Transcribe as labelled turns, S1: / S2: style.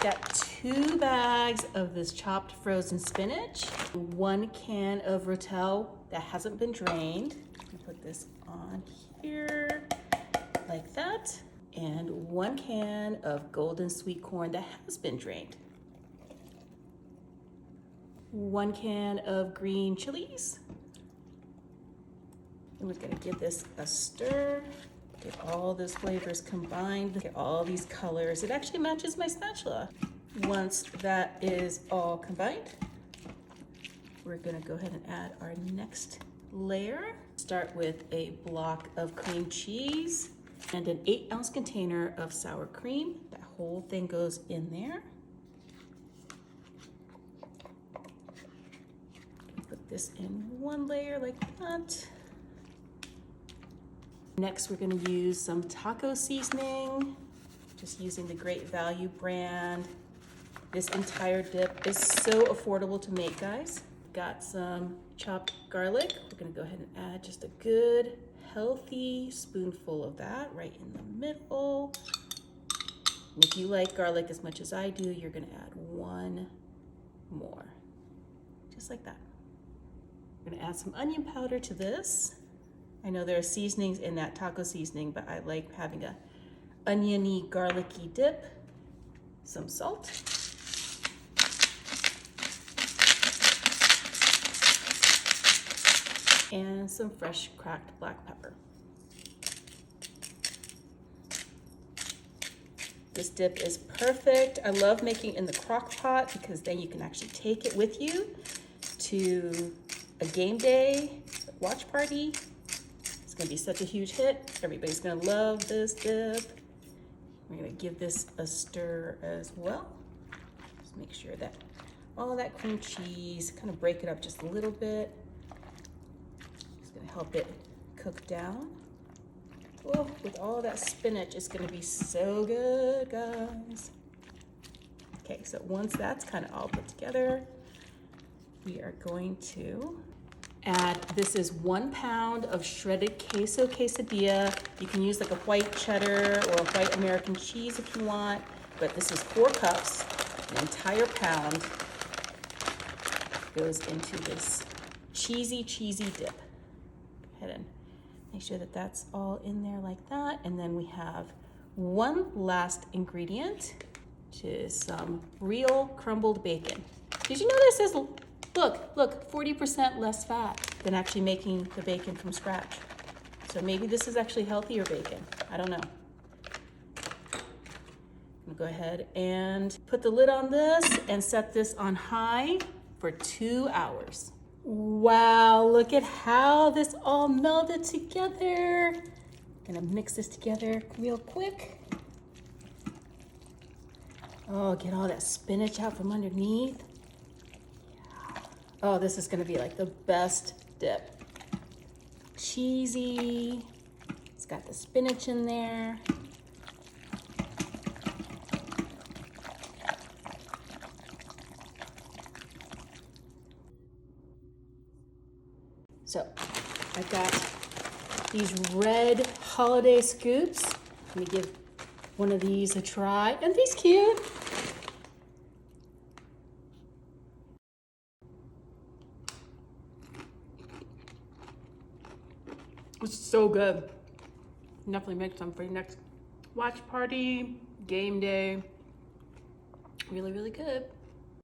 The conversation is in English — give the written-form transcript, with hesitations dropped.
S1: got 2 bags of this chopped frozen spinach, 1 can of rotel that hasn't been drained. Put this on here like that, and 1 can of golden sweet corn that has been drained. 1 can of green chilies. And we're gonna give this a stir. Get all those flavors combined. Get all these colors. It actually matches my spatula. Once that is all combined, we're gonna go ahead and add our next layer. Start with a block of cream cheese and an 8-ounce container of sour cream. That whole thing goes in there. Put this in 1 layer like that. Next, we're gonna use some taco seasoning, just using the Great Value brand. This entire dip is so affordable to make, guys. Got some chopped garlic. We're gonna go ahead and add just a good, healthy spoonful of that right in the middle. And if you like garlic as much as I do, you're gonna add 1 more, just like that. We're gonna add some onion powder to this. I know there are seasonings in that taco seasoning, but I like having a oniony, garlicky dip. Some salt. And some fresh cracked black pepper. This dip is perfect. I love making it in the crock pot because then you can actually take it with you to a game day, watch party. It's gonna be such a huge hit. Everybody's gonna love this dip. We're gonna give this a stir as well. Just make sure that all that cream cheese, kind of break it up just a little bit. It's gonna help it cook down. Oh, with all that spinach, it's gonna be so good, guys. Okay, so once that's kind of all put together, we are going to add, this is 1 pound of shredded queso quesadilla. You can use like a white cheddar or a white American cheese if you want, but this is 4 cups. An entire pound goes into this cheesy dip. Go ahead and make sure that that's all in there like that. And then we have 1 last ingredient, which is some real crumbled bacon. Did you know this is, look, 40% less fat than actually making the bacon from scratch. So maybe this is actually healthier bacon. I don't know. I'm gonna go ahead and put the lid on this and set this on high for 2 hours. Wow, look at how this all melded together. Gonna mix this together real quick. Oh, get all that spinach out from underneath. Oh, this is gonna be like the best dip. Cheesy, it's got the spinach in there. So I've got these red holiday scoops. Let me give one of these a try. Aren't these cute? It's so good. Definitely make some for your next watch party, game day. Really, really good.